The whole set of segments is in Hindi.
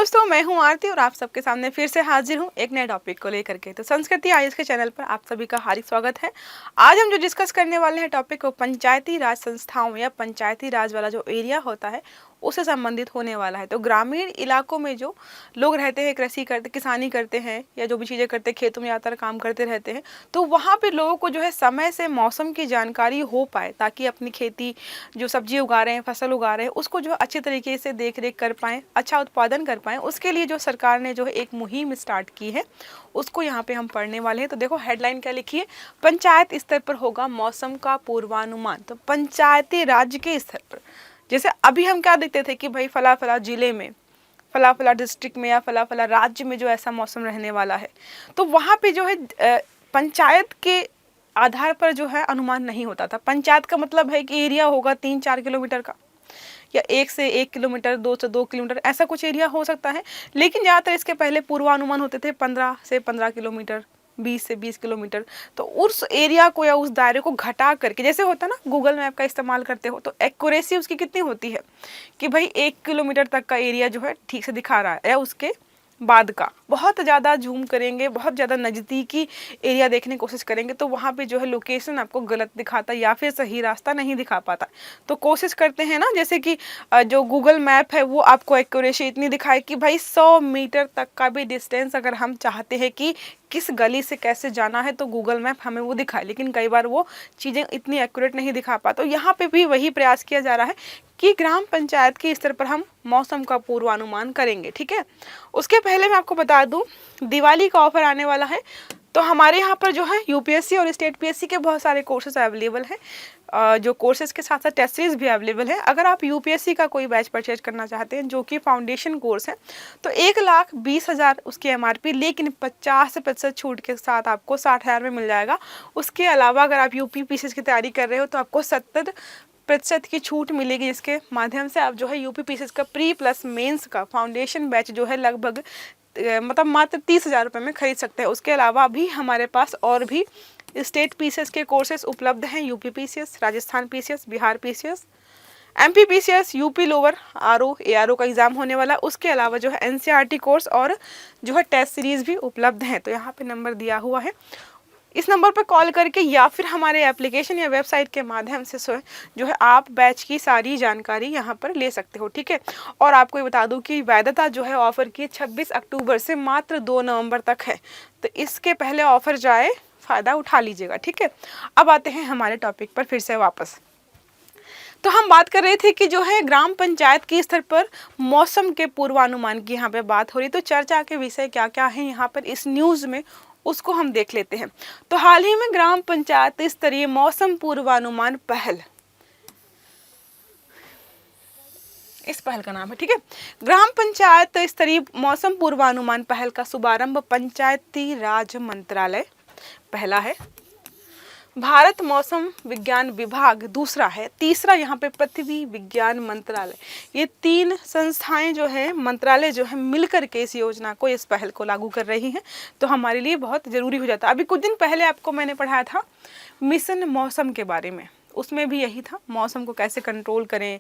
दोस्तों, मैं हूं आरती और आप सबके सामने फिर से हाजिर हूं एक नए टॉपिक को लेकर के। तो संस्कृति आईएएस के चैनल पर आप सभी का हार्दिक स्वागत है। आज हम जो डिस्कस करने वाले हैं टॉपिक वो पंचायती राज संस्थाओं या पंचायती राज वाला जो एरिया होता है उससे संबंधित होने वाला है। तो ग्रामीण इलाकों में जो लोग रहते हैं, कृषि करते, किसानी करते हैं या जो भी चीज़ें करते हैं, खेतों में ज़्यादातर काम करते रहते हैं, तो वहाँ पे लोगों को जो है समय से मौसम की जानकारी हो पाए ताकि अपनी खेती जो सब्जी उगा रहे हैं, फसल उगा रहे हैं, उसको जो अच्छे तरीके से देख रेख कर पाएँ, अच्छा उत्पादन कर पाएँ। उसके लिए जो सरकार ने जो है एक मुहिम स्टार्ट की है, उसको यहाँ पे हम पढ़ने वाले हैं। तो देखो हेडलाइन क्या लिखी है, पंचायत स्तर पर होगा मौसम का पूर्वानुमान। तो पंचायती राज्य के स्तर पर जैसे अभी हम क्या देखते थे कि भाई फला फला जिले में, फला फला डिस्ट्रिक्ट में या फला फला राज्य में जो ऐसा मौसम रहने वाला है, तो वहाँ पे जो है पंचायत के आधार पर जो है अनुमान नहीं होता था। पंचायत का मतलब है कि एरिया होगा 3-4 किलोमीटर का, या 1 से 1 किलोमीटर, 2 से 2 किलोमीटर, ऐसा कुछ एरिया हो सकता है। लेकिन ज़्यादातर इसके पहले पूर्वानुमान होते थे 15 से 15 किलोमीटर, 20 से 20 किलोमीटर। तो उस एरिया को या उस दायरे को घटा करके, जैसे होता है ना गूगल मैप का इस्तेमाल करते हो, तो एक्यूरेसी उसकी कितनी होती है कि भाई 1 किलोमीटर तक का एरिया जो है ठीक से दिखा रहा है, या उसके बाद का बहुत ज़्यादा जूम करेंगे, बहुत ज़्यादा नज़दीकी एरिया देखने की कोशिश करेंगे तो वहाँ पे जो है लोकेशन आपको गलत दिखाता या फिर सही रास्ता नहीं दिखा पाता। तो कोशिश करते हैं ना, जैसे कि जो गूगल मैप है वो आपको एक्यूरेसी इतनी दिखाए कि भाई 100 मीटर तक का भी डिस्टेंस अगर हम चाहते हैं कि किस गली से कैसे जाना है तो गूगल मैप हमें वो दिखाए, लेकिन कई बार वो चीज़ें इतनी एक्यूरेट नहीं दिखा पाता। तो यहाँ पे भी वही प्रयास किया जा रहा है कि ग्राम पंचायत के स्तर पर हम मौसम का पूर्वानुमान करेंगे। ठीक है, उसके पहले मैं आपको बता दूं दिवाली का ऑफर आने वाला है। तो हमारे यहाँ पर जो है यूपीएससी और स्टेट पीएससी के बहुत सारे कोर्सेज अवेलेबल हैं, जो कोर्सेज के साथ साथ टेस्ट सीरीज भी अवेलेबल है। अगर आप यूपीएससी का कोई बैच परचेज करना चाहते हैं जो कि फाउंडेशन कोर्स है, तो 1,20,000 उसकी एमआरपी, लेकिन 50% छूट के साथ आपको 60,000 में मिल जाएगा। उसके अलावा अगर आप यूपी पीसीएस की तैयारी कर रहे हो तो आपको 70% की छूट मिलेगी, जिसके माध्यम से आप जो है यूपी पीसीएस का प्री प्लस मेंस का फाउंडेशन बैच जो है लगभग मतलब मात्र 30,000 रुपये में खरीद सकते हैं। उसके अलावा भी हमारे पास और भी स्टेट पीसीएस के कोर्सेज उपलब्ध हैं, UP PCS, Rajasthan PCS, Bihar PCS, MP PCS, UP lower RO ARO का एग्जाम होने वाला। उसके अलावा जो है एनसीईआरटी कोर्स और जो है टेस्ट सीरीज भी उपलब्ध हैं। तो यहाँ पे नंबर दिया हुआ है, इस नंबर पर कॉल करके या फिर हमारे एप्लीकेशन या वेबसाइट के माध्यम से जो है आप बैच की सारी जानकारी यहाँ पर ले सकते हो। ठीक है, और आपको ये बता दूं कि वैधता जो है ऑफर की 26 अक्टूबर से मात्र 2 नवंबर तक है, तो इसके पहले ऑफर जाए, फ़ायदा उठा लीजिएगा। ठीक है, अब आते हैं हमारे टॉपिक पर फिर से वापस। तो हम बात कर रहे थे कि जो है ग्राम पंचायत के स्तर पर मौसम के पूर्वानुमान की यहाँ पे बात हो रही। तो चर्चा के विषय क्या क्या है यहाँ पर इस न्यूज़ में, उसको हम देख लेते हैं। तो हाल ही में ग्राम पंचायत स्तरीय मौसम पूर्वानुमान पहल, इस पहल का नाम है, ठीक है, ग्राम पंचायत स्तरीय मौसम पूर्वानुमान पहल का शुभारंभ पंचायती राज मंत्रालय पहला है, भारत मौसम विज्ञान विभाग दूसरा है, तीसरा यहाँ पे पृथ्वी विज्ञान मंत्रालय। ये 3 संस्थाएं जो है, मंत्रालय जो है, मिलकर के इस योजना को, इस पहल को लागू कर रही हैं। तो हमारे लिए बहुत ज़रूरी हो जाता है। अभी कुछ दिन पहले आपको मैंने पढ़ाया था मिशन मौसम के बारे में, उसमें भी यही था, मौसम को कैसे कंट्रोल करें,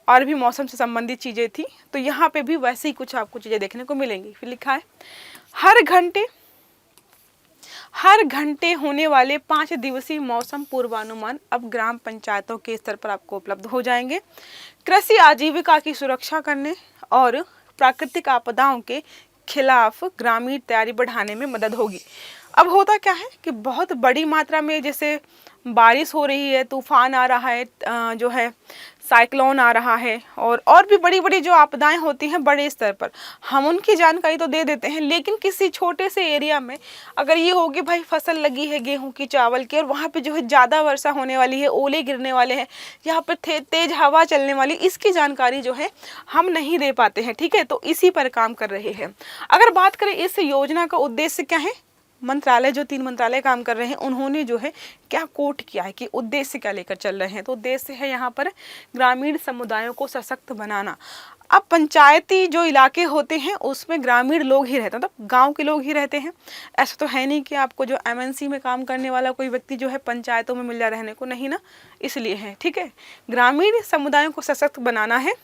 और भी मौसम से संबंधित चीज़ें थी। तो यहाँ पे भी वैसे ही कुछ आपको चीज़ें देखने को मिलेंगी। फिर लिखा है हर घंटे होने वाले 5 दिवसीय मौसम पूर्वानुमान अब ग्राम पंचायतों के स्तर पर आपको उपलब्ध हो जाएंगे। कृषि आजीविका की सुरक्षा करने और प्राकृतिक आपदाओं के खिलाफ ग्रामीण तैयारी बढ़ाने में मदद होगी। अब होता क्या है कि बहुत बड़ी मात्रा में जैसे बारिश हो रही है, तूफान आ रहा है, जो है साइक्लोन आ रहा है, और भी बड़ी बड़ी जो आपदाएं होती हैं बड़े स्तर पर, हम उनकी जानकारी तो दे देते हैं, लेकिन किसी छोटे से एरिया में अगर ये हो कि भाई फसल लगी है गेहूं की, चावल की, और वहाँ पे जो है ज़्यादा वर्षा होने वाली है, ओले गिरने वाले हैं, यहाँ पर तेज हवा चलने वाली, इसकी जानकारी जो है हम नहीं दे पाते हैं। ठीक है, तो इसी पर काम कर रहे हैं। अगर बात करें इस योजना का उद्देश्य क्या है, मंत्रालय, जो 3 मंत्रालय काम कर रहे हैं, उन्होंने जो है क्या कोट किया है कि उद्देश्य क्या लेकर चल रहे हैं। तो उद्देश्य है यहाँ पर ग्रामीण समुदायों को सशक्त बनाना। अब पंचायती जो इलाके होते हैं उसमें ग्रामीण लोग ही रहते हैं, मतलब गांव के लोग ही रहते हैं। ऐसा तो है नहीं कि आपको जो एमएनसी में काम करने वाला कोई व्यक्ति जो है पंचायतों में मिल जाए रहने को, नहीं ना, इसलिए है। ठीक है, ग्रामीण समुदायों को सशक्त बनाना है,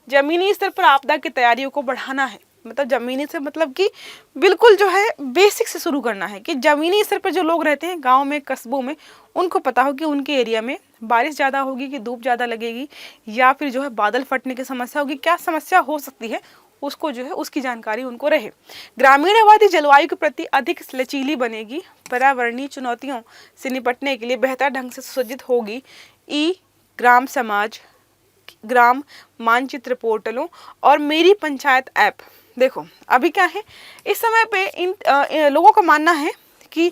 जमीनी स्तर पर आपदा की तैयारियों को बढ़ाना है। मतलब जमीनी से मतलब कि बिल्कुल जो है बेसिक से शुरू करना है कि जमीनी स्तर पर जो लोग रहते हैं गांव में, कस्बों में, उनको पता हो कि उनके एरिया में बारिश ज़्यादा होगी कि धूप ज़्यादा लगेगी, या फिर जो है बादल फटने की समस्या होगी, क्या समस्या हो सकती है, उसको जो है उसकी जानकारी उनको रहे। ग्रामीण आबादी जलवायु के प्रति अधिक लचीली बनेगी, पर्यावरणीय चुनौतियों से निपटने के लिए बेहतर ढंग से सुसज्जित होगी। ई ग्राम समाज, ग्राम मानचित्र पोर्टलों और मेरी पंचायत ऐप। देखो अभी क्या है, इस समय पे इन लोगों का मानना है कि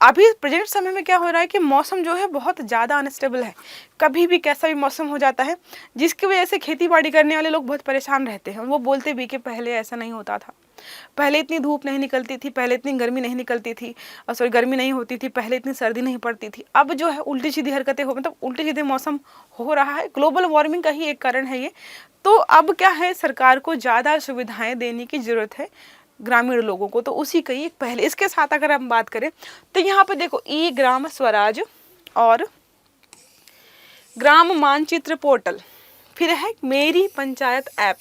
अभी प्रेजेंट समय में क्या हो रहा है कि मौसम जो है बहुत ज़्यादा अनस्टेबल है, कभी भी कैसा भी मौसम हो जाता है, जिसकी वजह से खेती बाड़ी करने वाले लोग बहुत परेशान रहते हैं। वो बोलते भी कि पहले ऐसा नहीं होता था, पहले इतनी धूप नहीं निकलती थी, पहले इतनी गर्मी नहीं निकलती थी, सॉरी गर्मी नहीं होती थी, पहले इतनी सर्दी नहीं पड़ती थी। अब जो है उल्टी सीधी हरकतें हो, मतलब उल्टे सीधे मौसम हो रहा है। ग्लोबल वार्मिंग का ही एक कारण है ये। तो अब क्या है, सरकार को ज़्यादा सुविधाएं देने की ज़रूरत है ग्रामीण लोगों को, तो उसी का ही एक पहले। इसके साथ अगर हम बात करें तो यहाँ पे देखो ई ग्राम स्वराज और ग्राम मानचित्र पोर्टल, फिर है मेरी पंचायत ऐप।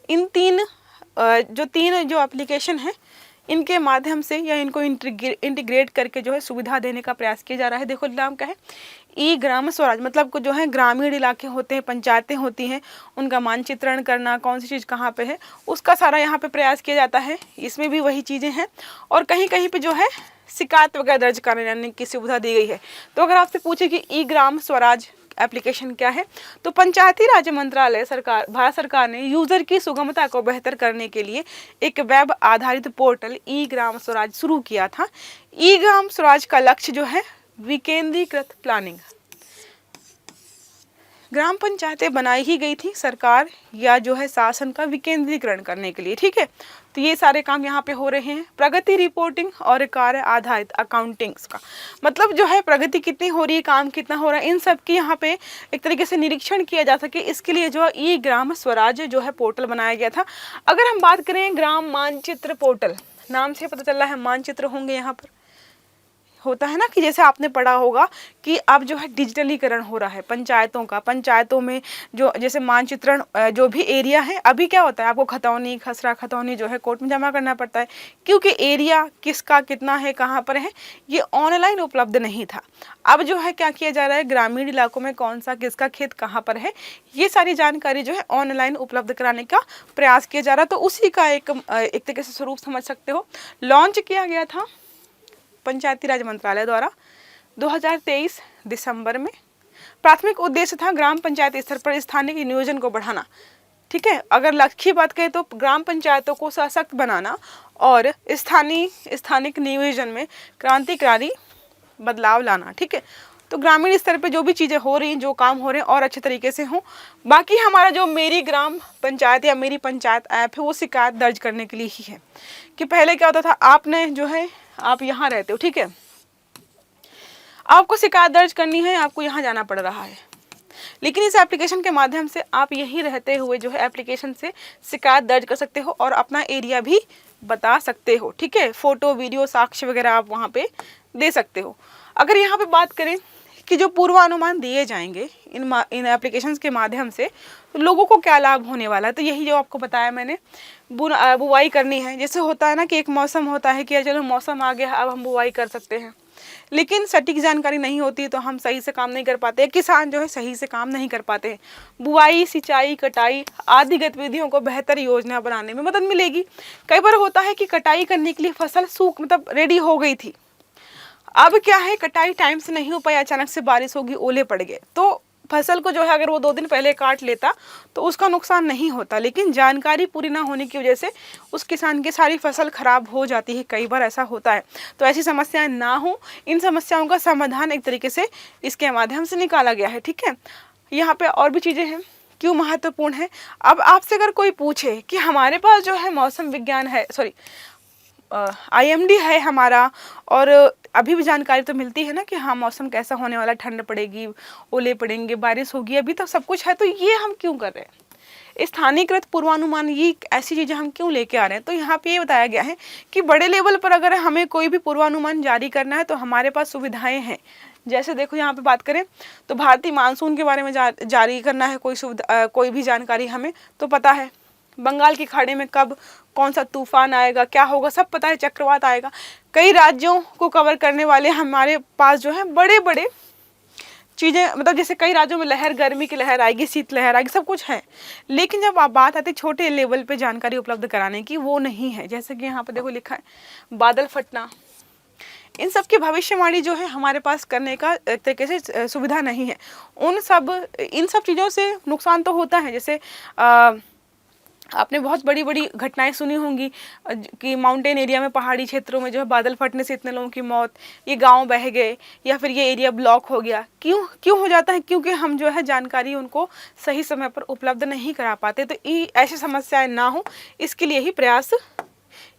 इन तीन जो एप्लीकेशन है, इनके माध्यम से या इनको इंटीग्रेट करके जो है सुविधा देने का प्रयास किया जा रहा है। देखो नाम क्या है, ई ग्राम स्वराज, मतलब जो है ग्रामीण इलाके होते हैं, पंचायतें होती हैं, उनका मानचित्रण करना, कौन सी चीज़ कहाँ पे है, उसका सारा यहाँ पे प्रयास किया जाता है। इसमें भी वही चीज़ें हैं, और कहीं कहीं पे जो है शिकायत वगैरह दर्ज करने की सुविधा दी गई है। तो अगर आपसे पूछे कि ई ग्राम स्वराज एप्लीकेशन क्या है, तो पंचायती राज मंत्रालय सरकार, भारत सरकार ने यूजर की सुगमता को बेहतर करने के लिए एक वेब आधारित पोर्टल ई ग्राम स्वराज शुरू किया था। ई ग्राम स्वराज का लक्ष्य जो है विकेंद्रीकृत प्लानिंग, ग्राम पंचायतें बनाई ही गई थी सरकार या जो है शासन का विकेंद्रीकरण करने के लिए, ठीक है। तो ये सारे काम यहाँ पे हो रहे हैं। प्रगति रिपोर्टिंग और कार्य आधारित अकाउंटिंग्स का मतलब जो है प्रगति कितनी हो रही है, काम कितना हो रहा है, इन सब की यहाँ पे एक तरीके से निरीक्षण किया जा सके, इसके लिए जो ई ग्राम स्वराज जो है पोर्टल बनाया गया था। अगर हम बात करें ग्राम मानचित्र पोर्टल, नाम से पता चल रहा है मानचित्र होंगे यहाँ पर, होता है ना कि जैसे आपने पढ़ा होगा कि अब जो है डिजिटलीकरण हो रहा है पंचायतों का, पंचायतों में जो जैसे मानचित्रण जो भी एरिया है, अभी क्या होता है आपको खतौनी, खसरा खतौनी जो है कोर्ट में जमा करना पड़ता है, क्योंकि एरिया किसका कितना है, कहाँ पर है, ये ऑनलाइन उपलब्ध नहीं था। अब जो है क्या किया जा रहा है, ग्रामीण इलाकों में कौन सा किसका खेत कहाँ पर है, ये सारी जानकारी जो है ऑनलाइन उपलब्ध कराने का प्रयास किया जा रहा है। तो उसी का एक तरीके से स्वरूप समझ सकते हो। लॉन्च किया गया था पंचायती राज मंत्रालय द्वारा 2023 दिसंबर में। प्राथमिक उद्देश्य था ग्राम पंचायत स्तर पर स्थानीय नियोजन को बढ़ाना, ठीक है। अगर लक्ष्य की बात करें तो ग्राम पंचायतों को सशक्त बनाना और स्थानिक नियोजन में क्रांतिकारी बदलाव लाना, ठीक है। तो ग्रामीण स्तर पे जो भी चीज़ें हो रही हैं, जो काम हो रहे हैं और अच्छे तरीके से हों। बाकी हमारा जो मेरी ग्राम पंचायत या मेरी पंचायत ऐप है, वो शिकायत दर्ज करने के लिए ही है। कि पहले क्या होता था, आपने जो है आप यहाँ रहते हो, ठीक है, आपको शिकायत दर्ज करनी है, आपको यहाँ जाना पड़ रहा है, लेकिन इस एप्लीकेशन के माध्यम से आप यहीं रहते हुए जो है एप्लीकेशन से शिकायत दर्ज कर सकते हो और अपना एरिया भी बता सकते हो, ठीक है। फोटो, वीडियो, साक्ष्य वगैरह आप वहाँ पे दे सकते हो। अगर यहाँ पे बात करें कि जो पूर्वानुमान दिए जाएंगे इन एप्लीकेशंस के माध्यम से, तो लोगों को क्या लाभ होने वाला है, तो यही जो आपको बताया मैंने, बुवाई करनी है। जैसे होता है ना कि एक मौसम होता है कि चलो मौसम आ गया, अब हम बुवाई कर सकते हैं, लेकिन सटीक जानकारी नहीं होती तो हम सही से काम नहीं कर पाते, किसान जो है सही से काम नहीं कर पाते हैं। बुआई, सिंचाई, कटाई आदि गतिविधियों को बेहतर योजना बनाने में मदद मिलेगी। कई बार होता है कि कटाई करने के लिए फसल मतलब रेडी हो गई थी, अब क्या है कटाई टाइम से नहीं हो पाई, अचानक से बारिश होगी, ओले पड़ गए, तो फसल को जो है अगर वो 2 दिन पहले काट लेता तो उसका नुकसान नहीं होता, लेकिन जानकारी पूरी ना होने की वजह से उस किसान की सारी फसल खराब हो जाती है। कई बार ऐसा होता है, तो ऐसी समस्याएं ना हो, इन समस्याओं का समाधान एक तरीके से इसके माध्यम से निकाला गया है, ठीक है। यहाँ पे और भी चीज़ें हैं, क्यों महत्वपूर्ण है। अब आपसे अगर कोई पूछे कि हमारे पास जो है मौसम विज्ञान है, सॉरी IMD है हमारा, और अभी भी जानकारी तो मिलती है ना कि हाँ मौसम कैसा होने वाला, ठंड पड़ेगी, ओले पड़ेंगे, बारिश होगी, अभी तक सब कुछ है, तो ये हम क्यों कर रहे हैं, स्थानीयकृत पूर्वानुमान, ये ऐसी चीज़ें हम क्यों लेके आ रहे हैं। तो यहाँ पे ये बताया गया है कि बड़े लेवल पर अगर हमें कोई भी पूर्वानुमान जारी करना है तो हमारे पास सुविधाएं हैं, जैसे देखो यहाँ पे बात करें तो भारतीय मानसून के बारे में जारी करना है कोई भी जानकारी हमें तो पता है। बंगाल की खाड़ी में कब कौन सा तूफान आएगा, क्या होगा, सब पता है। चक्रवात आएगा। कई राज्यों को कवर करने वाले हमारे पास जो है बड़े बड़े चीज़ें, मतलब जैसे कई राज्यों में लहर, गर्मी की लहर आएगी, शीत लहर आएगी, सब कुछ है। लेकिन जब आप बात आती है छोटे लेवल पे जानकारी उपलब्ध कराने की, वो नहीं है। जैसे कि यहाँ पे देखो लिखा है बादल फटना, इन सब की भविष्यवाणी जो है हमारे पास करने का एक तरीके से सुविधा नहीं है। इन सब चीज़ों से नुकसान तो होता है। जैसे आपने बहुत बड़ी बड़ी घटनाएं सुनी होंगी कि माउंटेन एरिया में, पहाड़ी क्षेत्रों में जो है बादल फटने से इतने लोगों की मौत, ये गांव बह गए या फिर ये एरिया ब्लॉक हो गया। क्यों हो जाता है? क्योंकि हम जो है जानकारी उनको सही समय पर उपलब्ध नहीं करा पाते। तो ऐसी समस्याएं ना हो, इसके लिए ही प्रयास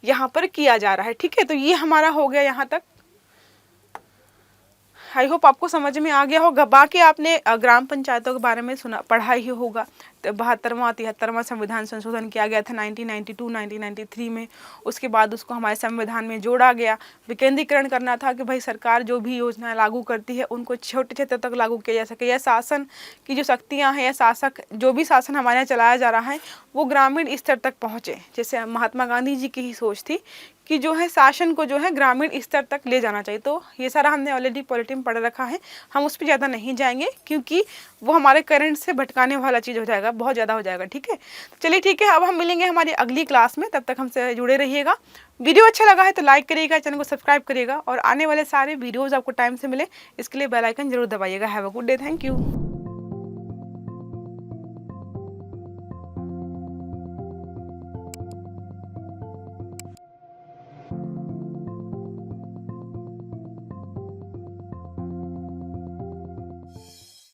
यहाँ पर किया जा रहा है। ठीक है, तो ये हमारा हो गया यहाँ तक। आई होप आपको समझ में आ गया होगा। बाकी आपने ग्राम पंचायतों के बारे में पढ़ा ही होगा। 72वां 73वां संविधान संशोधन किया गया था 1992-1993 में। उसके बाद उसको हमारे संविधान में जोड़ा गया। विकेंद्रीकरण करना था कि भाई सरकार जो भी योजना लागू करती है उनको छोटे क्षेत्र तक लागू किया जा सके, या शासन की जो शक्तियाँ हैं या शासक जो भी शासन हमारे यहाँ चलाया जा रहा है वो ग्रामीण स्तर तक पहुँचे। जैसे महात्मा गांधी जी की ही सोच थी कि जो है शासन को जो है ग्रामीण स्तर तक ले जाना चाहिए। तो ये सारा हमने ऑलरेडी पॉलिटी में पढ़ रखा है, हम उस पर ज़्यादा नहीं जाएंगे क्योंकि वो हमारे करंट से भटकाने वाला चीज़ हो जाएगा, बहुत ज़्यादा हो जाएगा। ठीक है, चलिए ठीक है, अब हम मिलेंगे हमारी अगली क्लास में। तब तक हमसे जुड़े रहिएगा। वीडियो अच्छा लगा है तो लाइक करिएगा, चैनल को सब्सक्राइब करिएगा और आने वाले सारे वीडियोज़ आपको टाइम से मिले इसके लिए बेल आइकन जरूर दबाइएगा। Have a good day, thank you.